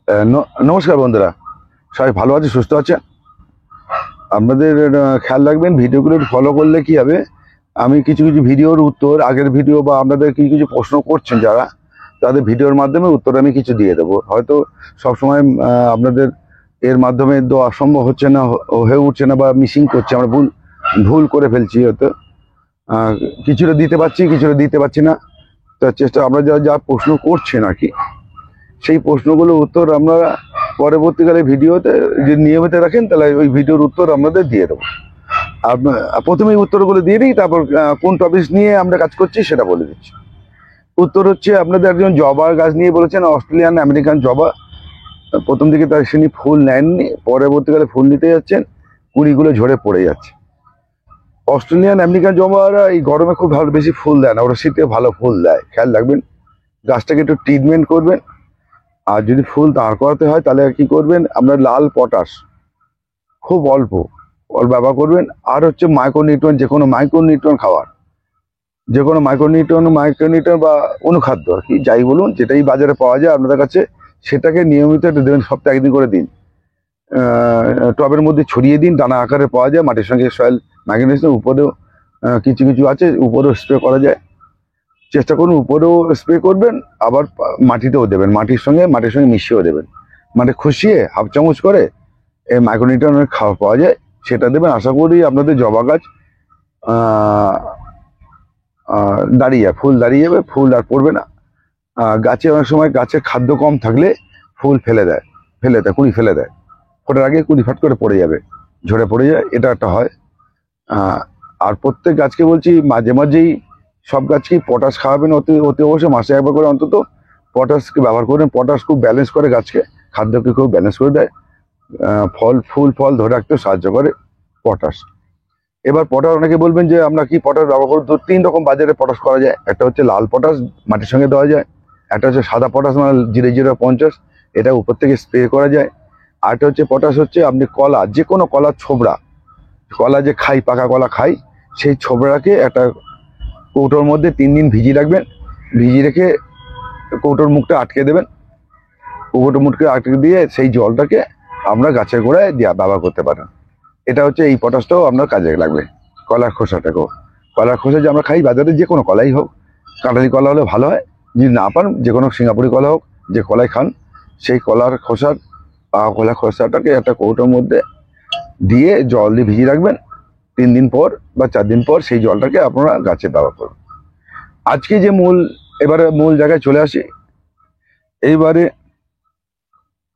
নমস্কার বন্ধুরা, সবাই ভালো আছে, সুস্থ আছে। আপনাদের খেয়াল রাখবেন, ভিডিওগুলো ফলো করলে কি হবে, আমি কিছু কিছু ভিডিওর উত্তর, আগের ভিডিও বা আপনাদের কিছু কিছু প্রশ্ন করছেন যারা, তাদের ভিডিওর মাধ্যমে উত্তর আমি কিছু দিয়ে দেবো। হয়তো সবসময় আপনাদের এর মাধ্যমে দেওয়া সম্ভব হচ্ছে না, হয়ে উঠছে না, বা মিসিং করছে, আমরা ভুল ভুল করে ফেলছি হয়তো। কিছুটা দিতে পারছি, কিছুটা দিতে পারছি না। তার চেষ্টা, আমরা যা যা প্রশ্ন করছেন আর কি, সেই প্রশ্নগুলোর উত্তর আমরা পরবর্তীকালে ভিডিওতে যদি নিয়মিত রাখেন, তাহলে ওই ভিডিওর উত্তর আমাদের দিয়ে দেবো। প্রথমেই উত্তরগুলো দিয়ে দিই, তারপর কোন টপিক নিয়ে আমরা কাজ করছি সেটা বলে দিচ্ছি। উত্তর হচ্ছে, আপনাদের একজন জবা গাছ নিয়ে বলেছেন, অস্ট্রেলিয়ান আমেরিকান জবা। প্রথম দিকে তার তিনি ফুল নেননি, পরবর্তীকালে ফুল নিতে যাচ্ছেন, কুড়িগুলো ঝরে পড়ে যাচ্ছে। অস্ট্রেলিয়ান আমেরিকান জবারা এই গরমে খুব ভালো বেশি ফুল দেয় না, ওরা শীতে ভালো ফুল দেয়। খেয়াল রাখবেন, গাছটাকে একটু ট্রিটমেন্ট করবেন। আর যদি ফুল দাঁড় করাতে হয়, তাহলে কি করবেন, আপনার লাল পটাশ খুব অল্প ব্যবহার করবেন। আর হচ্ছে মাইক্রোনিউট্রিয়েন্ট, যে কোনো মাইক্রোনিউট্রিয়েন্ট খাওয়ার, যে কোনো মাইক্রোনিউট্রিয়েন্ট বা অনুখাদ্য আর কি, যাই বলুন, যেটাই বাজারে পাওয়া যায় আপনাদের কাছে, সেটাকে নিয়মিত একটু দেবেন। সপ্তাহে একদিন করে দিন, টবের মধ্যে ছড়িয়ে দিন। দানা আকারে পাওয়া যায়, মাটির সঙ্গে সয়েল ম্যাগনেসিয়াম, উপরেও কিছু কিছু আছে, উপরেও স্প্রে করা যায়। চেষ্টা করুন উপরেও স্প্রে করবেন, আবার মাটিতেও দেবেন, মাটির সঙ্গে মিশিয়েও দেবেন। মানে খুশিয়ে হাফ চামচ করে এই মাইক্রোনিউট্রিয়েন্টের খাওয়া পাওয়া যায়, সেটা দেবেন। আশা করি আপনাদের জবা গাছ দাঁড়িয়ে যাবে, ফুল দাঁড়িয়ে যাবে, ফুল আর পড়বে না। গাছে অনেক সময় গাছের খাদ্য কম থাকলে ফুল ফেলে দেয়, কুড়ি ফেলে দেয়। ফোটার আগে কুড়ি ফাট করে পড়ে যাবে, ঝরে পড়ে যায়, এটা একটা হয়। আর প্রত্যেক গাছকে বলছি, মাঝে মাঝেই সব গাছকেই পটাশ খাওয়াবেন, অতি অবশ্যই মাসে একবার করে অন্তত পটাশকে ব্যবহার করবেন। পটাশ খুব ব্যালেন্স করে গাছকে, খাদ্যকে খুব ব্যালেন্স করে দেয়। ফল ধরে রাখতেও সাহায্য করে পটাশ। এবার পটাশ, অনেকে বলবেন যে আমরা কি পটাশ ব্যবহার করব। তিন রকম বাজারে পটাশ করা যায়। একটা হচ্ছে লাল পটাশ, মাটির সঙ্গে দেওয়া যায়। একটা হচ্ছে সাদা পটাশ, মানে 0.050, এটা উপর থেকে স্প্রে করা যায়। আরেকটা হচ্ছে পটাশ, হচ্ছে আপনি কলা, যে কোনো কলার ছোবড়া, কলা যে খাই, পাকা কলা খাই, সেই ছোবড়াকে একটা কৌটোর মধ্যে 3 দিন ভিজিয়ে রাখবেন। ভিজিয়ে রেখে কৌটোর মুখটা আটকে দেবেন। কৌটোর মুখটা আটকে দিয়ে সেই জলটাকে আমরা গাছের গোড়ায় ব্যবহার করতে পারেন। এটা হচ্ছে, এই পটাশটাও আপনার কাজে লাগবে। কলার খোসাটাকেও, কলার খোসা যে আমরা খাই বাজারে, যে কোনো কলাই হোক, কাঁঠালি কলা হলে ভালো হয়। যদি না পান, যে কোনো সিঙ্গাপুরি কলা হোক, যে কলাই খান, সেই কলার খোসাটাকে একটা কৌটোর মধ্যে দিয়ে জল দিয়ে ভিজিয়ে রাখবেন। 3 দিন পর বা 4 দিন পর সেই জলটাকে আপনারা গাছে ব্যবহার করবেন। আজকে যে এবারে মূল জায়গায় চলে আসি। এইবারে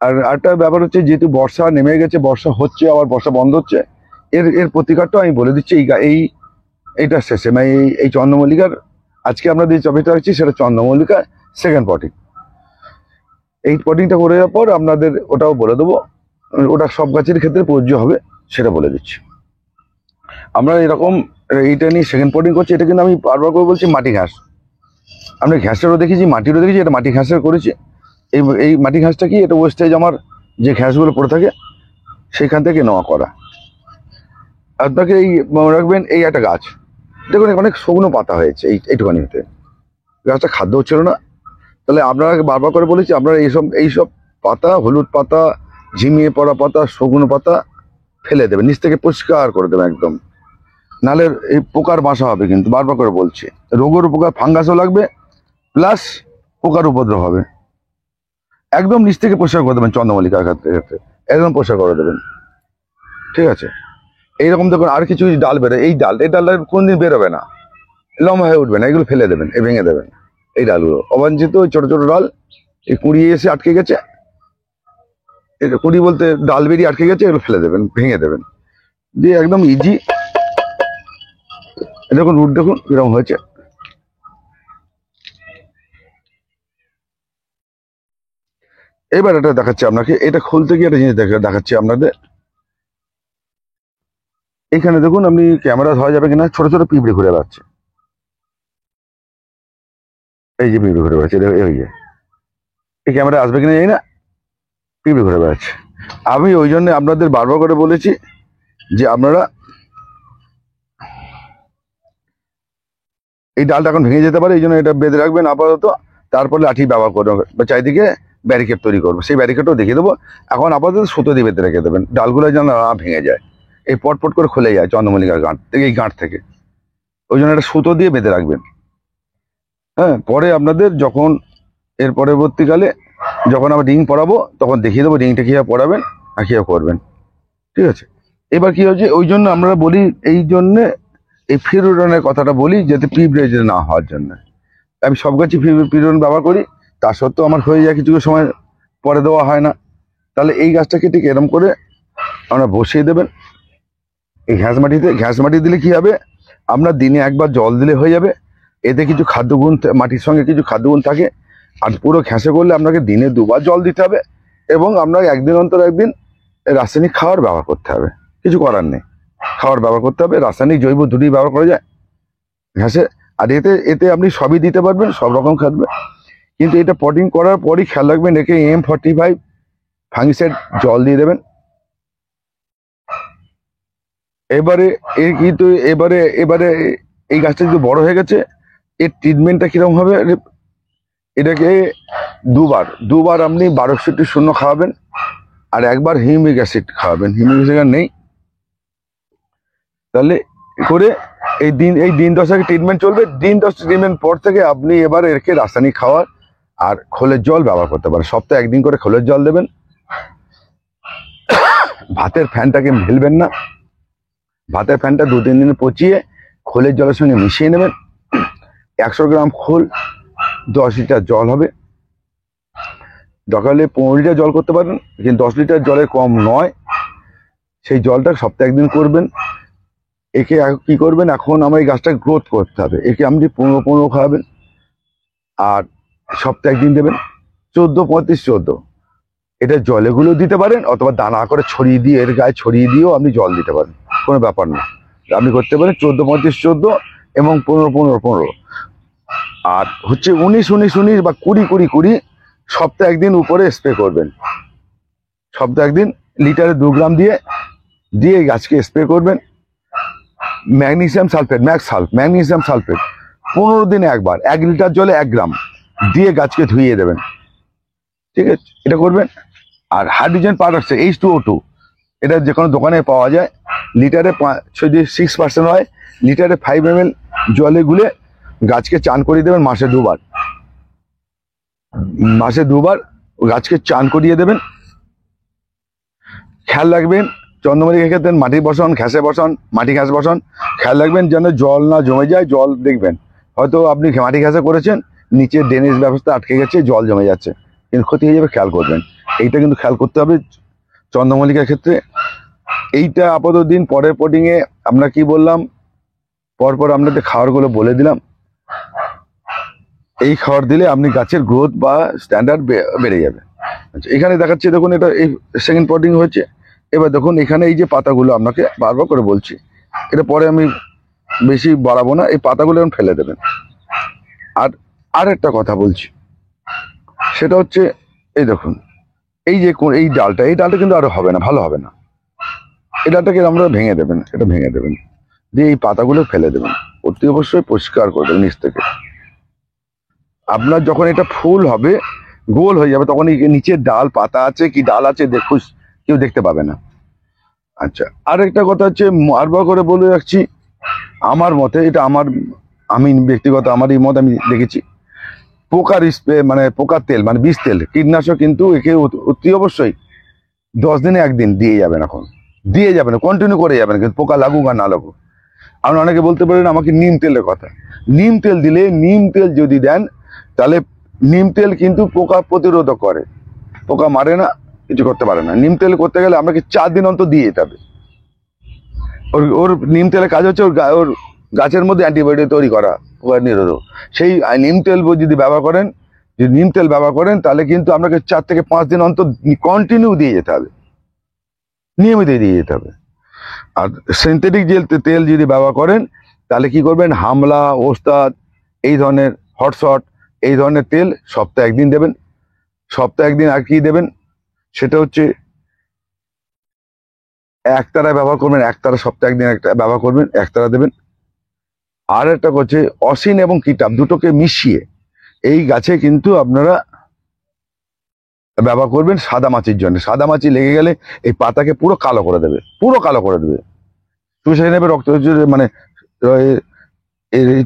আর একটা ব্যাপার হচ্ছে, যেহেতু বর্ষা নেমে গেছে, বর্ষা হচ্ছে, আবার বর্ষা বন্ধ হচ্ছে, এর প্রতিকারটা আমি বলে দিচ্ছি এইটা শেষে। মানে এই চন্দ্রমল্লিকার, আজকে আমরা যে টপিকটা রাখছি সেটা চন্দ্রমল্লিকা সেকেন্ড পটিং। এই পটিংটা করে যাওয়ার পর আপনাদের ওটাও বলে দেবো, ওটা সব গাছের ক্ষেত্রে প্রযোজ্য হবে, সেটা বলে দিচ্ছি। আমরা এরকম এইটা নিয়ে সেকেন্ড পটিং করছি। এটা কিন্তু আমি বারবার করে বলছি, মাটি ঘাস। আমরা ঘাসেরও দেখেছি, মাটিরও দেখেছি। এটা মাটি ঘাসের করেছি। এই মাটি ঘাসটা কি, এটা ওয়েস্টেজ, আমার যে ঘাসগুলো পড়ে থাকে সেইখান থেকে নেওয়া করা। আপনাকে এই মনে রাখবেন, এই একটা গাছ দেখুন, অনেক শুকনো পাতা হয়েছে এইটুখানি হতে, গাছটা খাদ্য হচ্ছিল না। তাহলে আপনারা বারবার করে বলেছি, আপনারা এইসব পাতা, হলুদ পাতা, ঝিমিয়ে পড়া পাতা, শুকনো পাতা ফেলে দেবেন, নিচ থেকে পরিষ্কার করে দেবেন একদম। নাহলে এই পোকার বাসা হবে, কিন্তু বারবার করে বলছি, রোগের উপকার, ফাঙ্গাসও লাগবে, প্লাস পোকার উপদ্রব হবে। একদম নিচ থেকে পরিষ্কার করে দেবেন, চন্দ্রমল্লিকার ক্ষেত্রে একদম পরিষ্কার করে দেবেন, ঠিক আছে? এইরকম দেখুন, আর কিছু ডাল বেরোয়, এই ডালটা কোনদিন বেরোবে না, লম্বা হয়ে উঠবে না, এগুলো ফেলে দেবেন, ভেঙে দেবেন। এই ডালগুলো অবাঞ্ছিত, ছোট ছোট ডাল, এই কুড়িয়ে এসে আটকে গেছে, কুড়ি বলতে ডাল বেরিয়ে আটকে গেছে, এগুলো ফেলে দেবেন, ভেঙে দেবেন, দিয়ে একদম ইজি। দেখুন রুট, দেখুন এরকম হয়েছে। এবার এটা দেখাচ্ছি আপনাকে, এটা খুলতে গিয়ে একটা জিনিস দেখাচ্ছি আপনাদের। এখানে দেখুন, আপনি ক্যামেরা ধরা যাবে কিনা, ছোট ছোট পিঁপড়ে ঘুরে বেড়াচ্ছে। এই যে পিঁপড়ে ঘুরে বেড়াচ্ছে, এই ক্যামেরা আসবে কিনা জানি না, পিঁপড়ে ঘুরে বেড়াচ্ছে। আমি ওই জন্য আপনাদের বারবার করে বলেছি যে আপনারা এই ডালটা এখন ভেঙে যেতে পারে, এই জন্য এটা বেঁধে রাখবেন আপাতত। তারপরে লাঠি ব্যবহার করবেন, বা চারিদিকে ব্যারিকেড তৈরি করবো, সেই ব্যারিকেডও দেখিয়ে দেবো। এখন আপাতত সুতো দিয়ে বেঁধে রেখে দেবেন, ডালগুলো যেন না ভেঙে যায়, এই পটপট করে খুলে যায় চন্দ্রমল্লিকার গাঁট থেকে, এই গাঁট থেকে, ওই জন্য একটা সুতো দিয়ে বেঁধে রাখবেন। হ্যাঁ, পরে আপনাদের যখন এর পরবর্তীকালে যখন আবার রিং পরাবো তখন দেখিয়ে দেবো রিংটা কীভাবে পরাবেন আর কীভাবে করবেন। ঠিক আছে, এবার কি হচ্ছে, ওই জন্য আমরা বলি, এই জন্যে এই ফিরোডনের কথাটা বলি, যাতে পিঁপড়ে না হওয়ার জন্য। আমি সব গাছই ফিরোডন ব্যবহার করি, তা সত্ত্বেও আমার হয়ে যায় কিছু সময় পরে দেওয়া হয় না। তাহলে এই গাছটাকে ঠিক এরম করে আমরা বসিয়ে দেবেন এই ঘ্যাস মাটিতে। ঘ্যাস মাটি দিলে কি হবে, আপনার দিনে একবার জল দিলে হয়ে যাবে, এতে কিছু খাদ্যগুণ, মাটির সঙ্গে কিছু খাদ্যগুণ থাকে। আর পুরো ঘ্যাসে করলে আপনাকে দিনে 2বার জল দিতে হবে, এবং আপনাকে একদিন অন্তর একদিন রাসায়নিক খাবার ব্যবহার করতে হবে, কিছু করার নেই, খাবার ব্যবহার করতে হবে। রাসায়নিক জৈব দুটি ব্যবহার করা যায় ঘাসে। আর এতে এতে আপনি সবই দিতে পারবেন, সব রকম খাদ্য। কিন্তু এটা পটিং করার পরই খেয়াল রাখবেন, একে M45 ফাঙ্গিসাইড জল দিয়ে দেবেন। এবারে কিন্তু এবারে এবারে এই গাছটা যদি বড় হয়ে গেছে, এর ট্রিটমেন্টটা কিরকম হবে, এটাকে দুবার আপনি 1200 খাওয়াবেন, আর একবার হিউমিক অ্যাসিড খাওয়াবেন। হিউমিক অ্যাসিড নেই, তাহলে করে এই দিন 10 ট্রিটমেন্ট চলবে। দিন 10 ট্রিটমেন্ট পর থেকে আপনি এবার একে রাসায়নিক খাওয়ার আর খোলের জল ব্যবহার করতে পারেন। সপ্তাহে একদিন করে খোলের জল দেবেন। ভাতের ফ্যানটাকে ফেলবেন না, ভাতের ফ্যানটা 2-3 দিন পচিয়ে খোলের জলের সঙ্গে মিশিয়ে নেবেন। 100 গ্রাম খোল 10 লিটার জল হবে। দরকার হলে 15 লিটার জল করতে পারেন, কিন্তু 10 লিটার জলের কম নয়। সেই জলটা সপ্তাহে একদিন করবেন। একে কি করবেন, এখন আমার এই গাছটা গ্রোথ করতে হবে, একে আপনি 15 খাওয়াবেন, আর সপ্তাহে একদিন দেবেন। 14-35-14 এটা জলেগুলো দিতে পারেন, অথবা দানা করে ছড়িয়ে দিয়ে, এর গায়ে ছড়িয়ে দিয়েও আপনি জল দিতে পারেন, কোনো ব্যাপার না। আপনি করতে পারেন 14-35-14 এবং 15-15-15। আর হচ্ছে 19-19-19 বা 20-20-20 সপ্তাহে একদিন উপরে স্প্রে করবেন। সপ্তাহে একদিন লিটারে 2 গ্রাম দিয়ে গাছকে স্প্রে করবেন। ম্যাগনেসিয়াম সালফেট, ম্যাগনেসিয়াম সালফেট 15 দিনে একবার, 1 লিটার জলে 1 গ্রাম দিয়ে গাছকে ধুইয়ে দেবেন। ঠিক আছে, এটা করবেন। আর হাইড্রোজেন পারঅক্সাইড H2O2, এটা যে কোনো দোকানে পাওয়া যায়। লিটারে যদি 6% হয়, লিটারে 5 ml জলে গুলে গাছকে চান করিয়ে দেবেন মাসে 2বার। মাসে 2বার গাছকে চান করিয়ে দেবেন। খেয়াল রাখবেন চন্দ্রমল্লিকার ক্ষেত্রে মাটির বসান, ঘ্যাসে বসান, মাটি ঘ্যাস বসান, খেয়াল রাখবেন যেন জল না জমে যায়। জল দেখবেন হয়তো আপনি মাটি ঘ্যাসে করেছেন, নিচে ড্রেনেজ ব্যবস্থা আটকে গেছে, জল জমে যাচ্ছে, কিন্তু ক্ষতি হয়ে যাবে, খেয়াল করবেন। এইটা কিন্তু খেয়াল করতে হবে চন্দ্রমল্লিকার ক্ষেত্রে। এইটা আপাতত দিন। পরের পটিংয়ে আমরা কি বললাম, পরপর আপনাদের খাবারগুলো বলে দিলাম। এই খাবার দিলে আপনি গাছের গ্রোথ বা স্ট্যান্ডার্ড বেড়ে যাবে। আচ্ছা, এখানে দেখাচ্ছে দেখুন, এটা এই সেকেন্ড পটিং হয়েছে। এবার দেখুন এখানে এই যে পাতাগুলো আপনাকে বারবার করে বলছি, এটা পরে আমি বেশি বাড়াবো না, এই পাতাগুলো এখন ফেলে দেবেন। আর একটা কথা বলছি, সেটা হচ্ছে এই দেখুন, এই যে এই ডালটা কিন্তু আরো হবে না, ভালো হবে না। এই ডালটাকে আমরা ভেঙে দেবেন, এটা ভেঙে দেবেন, দিয়ে এই পাতাগুলো ফেলে দেবেন। অতি অবশ্যই পরিষ্কার করবেন নিচ থেকে। আপনার যখন এটা ফুল হবে, গোল হয়ে যাবে, তখন এই নিচে ডাল পাতা আছে কি ডাল আছে কেউ দেখতে পাবে না। আচ্ছা, আরেকটা কথা হচ্ছে, বারবার করে বলে রাখছি, আমার মতে এটা আমি ব্যক্তিগত আমার এই মত আমি দেখেছি, পোকার স্প্রে মানে পোকার তেল মানে বিষ তেল কীটনাশক কিন্তু একে অতি অবশ্যই 10 দিনে একদিন দিয়ে যাবেন। এখন দিয়ে যাবেন, কন্টিনিউ করে যাবেন, কিন্তু পোকা লাগুক আর না লাগুক। আপনি অনেকে বলতে পারেন আমাকে নিম তেলের কথা। নিম তেল দিলে, নিম তেল যদি দেন, তাহলে নিম তেল কিন্তু পোকা প্রতিরোধক করে, পোকা মারে না, কিছু করতে পারে না। নিম তেল করতে গেলে আপনাকে 4 দিন অন্তর দিয়ে যেতে হবে। ওর নিম তেলের কাজ হচ্ছে ওর গাছের মধ্যে অ্যান্টিবায়োটিক তৈরি করা, পোকা নিরোধক। সেই নিম তেল যদি নিম তেল ব্যবহার করেন, তাহলে কিন্তু আপনাকে 4 থেকে 5 দিন অন্তর কন্টিনিউ দিয়ে যেতে হবে, নিয়মিত দিয়ে যেতে হবে। আর সিনথেটিক যে তেল যদি ব্যবহার করেন, তাহলে কি করবেন, হামলা, ওস্তাদ, এই ধরনের হটশট, এই ধরনের তেল সপ্তাহে একদিন দেবেন। সপ্তাহে একদিন আর কি দেবেন, সেটা হচ্ছে একতারা ব্যবহার করবেন, একতারা সপ্তাহে একদিন একটা ব্যবহার করবেন, একতারা দেবেন। আর একটা হচ্ছে অসিন এবং কিটাপ দুটোকে মিশিয়ে এই গাছে কিন্তু আপনারা ব্যবহার করবেন সাদা মাছির জন্য। সাদা মাছি লেগে গেলে এই পাতাকে পুরো কালো করে দেবে, পুরো কালো করে দেবে, চুষে নেবে, রক্ত মানে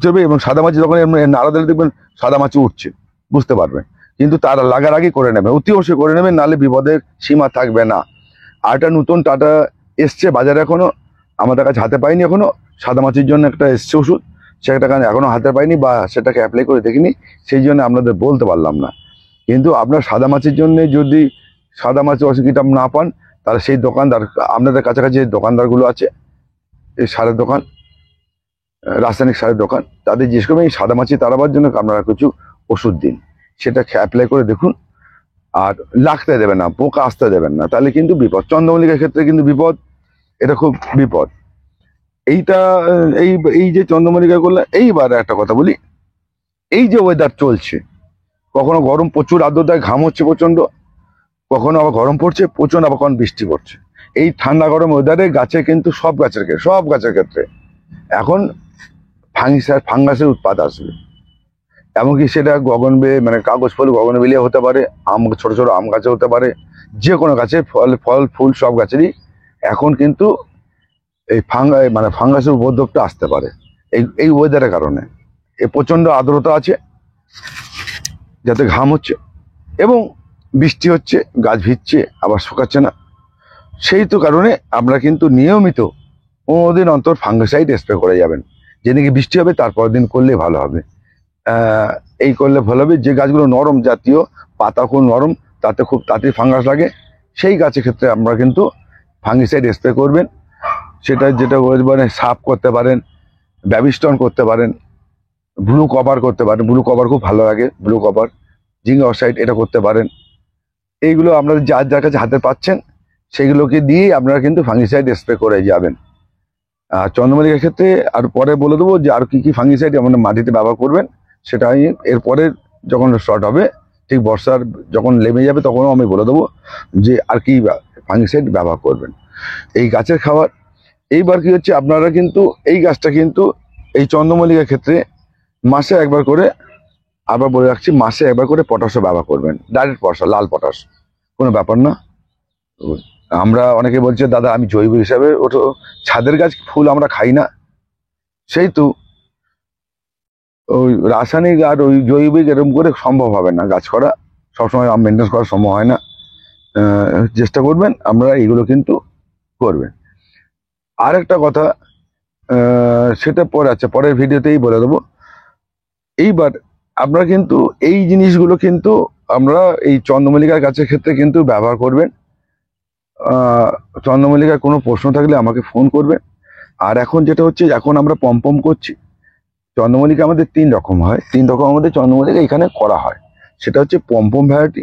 চলবে। এবং সাদা মাছি যখন নাড়া দিলে দেখবেন সাদা মাছি উঠছে, বুঝতে পারবেন। কিন্তু তার লাগার আগে করে নেবেন, অতি অবশ্যই করে নেবেন, নাহলে বিপদের সীমা থাকবে না। আর একটা নতুন টাটা এসছে বাজারে, এখনো আমাদের কাছে হাতে পাইনি, এখনো সাদা মাছির জন্য একটা এসছে ওষুধ, সেটা এখনো হাতে পাইনি বা সেটাকে অ্যাপ্লাই করে দেখিনি, সেই জন্য আপনাদের বলতে পারলাম না। কিন্তু আপনার সাদা মাছির জন্য যদি সাদা মাছির ওষুধটা না পান, তাহলে সেই দোকানদার, আপনাদের কাছাকাছি যে দোকানদারগুলো আছে এই সারের দোকান, রাসায়নিক সারের দোকান, তাদের জিজ্ঞেস করবেন এই সাদা মাছি তাড়াবার জন্য আপনারা কিছু ওষুধ দিন, সেটা অ্যাপ্লাই করে দেখুন। আর লাগতে দেবেন না, পোকা আসতে দেবেন না, তাহলে কিন্তু বিপদ। চন্দ্রমল্লিকার ক্ষেত্রে কিন্তু বিপদ, এটা খুব বিপদ। এইটা এই এই যে চন্দ্রমল্লিকা করলে, এইবার একটা কথা বলি, এই যে ওয়েদার চলছে, কখনো গরম প্রচুর আর্দ্রতায় ঘাম হচ্ছে প্রচন্ড, কখনো আবার গরম পড়ছে প্রচন্ড, আবার কখন বৃষ্টি পড়ছে। এই ঠান্ডা গরম ওয়েদারে গাছে কিন্তু সব গাছের ক্ষেত্রে এখন ফাঙ্গাসের উৎপাত আসবে। এমনকি সেটা মানে কাগজ ফুল গগনবিলিয়া হতে পারে, ছোট ছোট আম গাছে হতে পারে, যে কোনো গাছে, ফল ফুল সব গাছেরই এখন কিন্তু এই মানে ফাঙ্গাসের উপদ্রবটা আসতে পারে এই ওয়েদারের কারণে। এই প্রচন্ড আর্দ্রতা আছে, যাতে ঘাম হচ্ছে এবং বৃষ্টি হচ্ছে, গাছ ভিজছে আবার শুকাচ্ছে না, সেই তো কারণে আমরা কিন্তু নিয়মিত 15 দিন অন্তর ফাঙ্গিসাইড স্প্রে করে যাবেন। যেদিকে বৃষ্টি হবে তারপর দিন করলে ভালো হবে। এই করলে ভালো হবে। যে গাছগুলো নরম জাতীয়, পাতা খুব নরম, তাতে খুব তাড়াতাড়ি ফাঙ্গাস লাগে, সেই গাছের ক্ষেত্রে আমরা কিন্তু ফাঙ্গিসাইড স্প্রে করবেন। সেটা যেটা মানে সাপ করতে পারেন, ব্যাবিস্টন করতে পারেন, ব্লু কভার করতে পারেন, ব্লু কভার খুব ভালো লাগে, ব্লু কভার, জিঙ্ক অক্সাইড, এটা করতে পারেন। এইগুলো আপনারা যার যার কাছে হাতে পাচ্ছেন সেগুলোকে দিয়েই আপনারা কিন্তু ফাঙ্গিসাইড স্প্রে করে যাবেন। আর চন্দ্রমল্লিকার ক্ষেত্রে আর পরে বলে দেবো যে আর কি কি ফাঙ্গিসাইড আপনারা মাটিতে ব্যবহার করবেন, সেটা আমি এরপরে যখন স্টার্ট হবে, ঠিক বর্ষার যখন নেমে যাবে তখনও আমি বলে দেবো যে আর কি ফাঙ্গিসাইড ব্যবহার করবেন এই গাছের খাবার। এইবার কি হচ্ছে, আপনারা কিন্তু এই গাছটা কিন্তু এই চন্দ্রমল্লিকার ক্ষেত্রে মাসে একবার করে, আবার বলে রাখছি, মাসে একবার করে পটাশও ব্যবহার করবেন, ডাইরেক্ট পটাশ, লাল পটাশ, কোনো ব্যাপার না। আমরা অনেকে বলছে দাদা আমি জৈব হিসাবে, ওটা ছাদের গাছ, ফুল আমরা খাই না, সেই তো ওই রাসায়নিক আর ওই জৈবিক এরকম করে সম্ভব হবে না গাছ করা, সবসময় মেনটেন করা সম্ভব হয় না। চেষ্টা করবেন আপনারা এইগুলো কিন্তু করবেন। আর একটা কথা, সেটা পরে আছে, পরের ভিডিওতেই বলে দেবো। এইবার আপনারা কিন্তু এই জিনিসগুলো কিন্তু আমরা এই চন্দ্রমল্লিকার গাছের ক্ষেত্রে কিন্তু ব্যবহার করবেন। চন্দ্রমল্লিকার কোনো প্রশ্ন থাকলে আমাকে ফোন করবেন। আর এখন যেটা হচ্ছে, এখন আমরা পম্পম করছি, চন্দ্রমল্লিকা আমাদের 3 রকম হয়, 3 রকম আমাদের চন্দ্রমল্লিকা এখানে করা হয়। সেটা হচ্ছে পম্পম ভ্যারাইটি,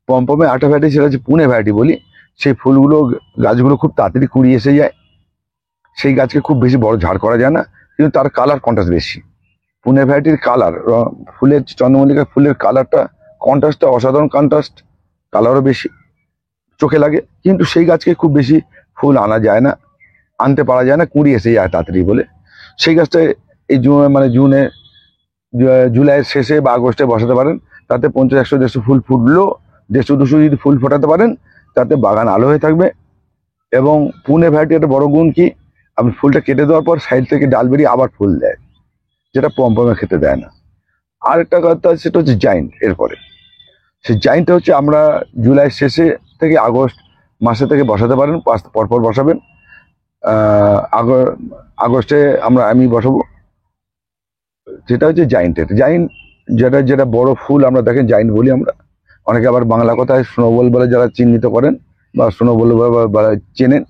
পম্পমে আটা ভ্যারাইটি, সেটা হচ্ছে পুনে ভ্যারাইটি বলি। সেই ফুলগুলো, গাছগুলো খুব তাড়াতাড়ি কুড়ি এসে যায়, সেই গাছকে খুব বেশি বড় ঝাড় করা যায় না, কিন্তু তার কালার কন্ট্রাস্ট বেশি। পুনে ভ্যারাইটির কালার, ফুলের চন্দ্রমল্লিকার ফুলের কালারটা, কন্ট্রাস্টটা অসাধারণ, কন্ট্রাস্ট কালারও বেশি, চোখে লাগে। কিন্তু সেই গাছকে খুব বেশি ফুল আনা যায় না, আনতে পারা যায় না, কুড়ি এসে যায় তাড়াতাড়ি বলে। সেই গাছটায় এই মানে জুলাইয়ের শেষে বা আগস্টে বসাতে পারেন, তাতে 50, 100, 150 ফুল ফুটলো, 150, 200 যদি ফুল ফোটাতে পারেন, তাতে বাগান আলো হয়ে থাকবে। এবং পুনে ভ্যারাইটি একটা বড় গুণ কি, আপনি ফুলটা কেটে দেওয়ার পর সাইড থেকে ডাল বেরিয়ে আবার ফুল দেয়, যেটা পম্পমে খেতে দেয় না। আর একটা কথা, সেটা হচ্ছে জাইন্ট। এরপরে সেই জাইন্টটা হচ্ছে আমরা জুলাই শেষে থেকে আগস্ট মাসে থেকে বসাতে পারেন, পরপর বসাবেন। আগস্টে আমি বসাবো, যেটা হচ্ছে জাইন্টের, যেটা যেটা বড় ফুল আমরা দেখেন জাইন্ট বলি আমরা। অনেকে আবার বাংলা কথায় স্নোবল বলে যারা চিহ্নিত করেন বা স্নোবল চেনেন,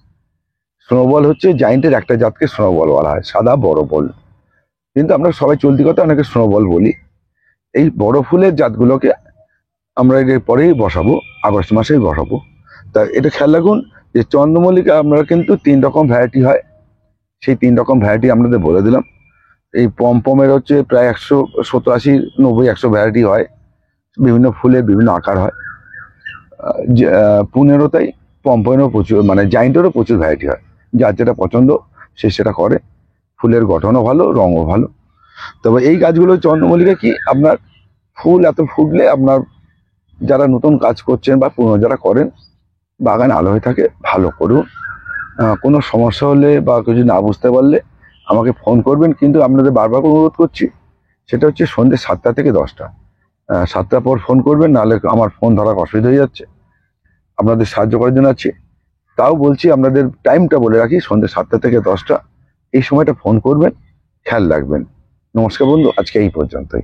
স্নোবল হচ্ছে জাইন্টের একটা জাতকে স্নোবল বলা হয়, সাদা বড় বল, কিন্তু আমরা সবাই চলতি কথা অনেকে স্নোবল বলি। এই বড় ফুলের জাতগুলোকে আমরা এর পরেই বসাবো, আগস্ট মাসেই বসাবো। তা এটা খেয়াল রাখুন যে চন্দ্রমল্লিকা আমরা কিন্তু 3 রকম ভ্যারাইটি হয়, সেই 3 রকম ভ্যারাইটি আপনাদের বলে দিলাম। এই পম্পমের হচ্ছে প্রায় 170, 80, 90, 100 ভ্যারাইটি হয়, বিভিন্ন ফুলের বিভিন্ন আকার হয়। পুনেরও তাই, পম্পমেরও প্রচুর, মানে জাইন্টেরও প্রচুর ভ্যারাইটি হয়, যার যেটা পছন্দ সে সেটা করে। ফুলের গঠনও ভালো, রঙও ভালো। তবে এই গাছগুলো চন্দ্রমল্লিকা কি, আপনার ফুল এত ফুটলে আপনার যারা নতুন কাজ করছেন বা পুরনো যারা করেন, বাগান আলো হয়ে থাকে ভালো করুন। কোনো সমস্যা হলে বা কিছু না বুঝতে পারলে আমাকে ফোন করবেন, কিন্তু আপনাদের বারবার করে অনুরোধ করছি, সেটা হচ্ছে সন্ধ্যে 7টা থেকে 10টা। 7টার পর ফোন করবেন, নাহলে আমার ফোন ধরার অসুবিধা হয়ে যাচ্ছে। আপনাদের সাহায্য করার জন্য আছি। তাও বলছি, আপনাদের টাইমটা বলে রাখি, সন্ধ্যে 7টা থেকে 10টা, এই সময়টা ফোন করবেন, খেয়াল রাখবেন। নমস্কার বন্ধু, আজকে এই পর্যন্তই।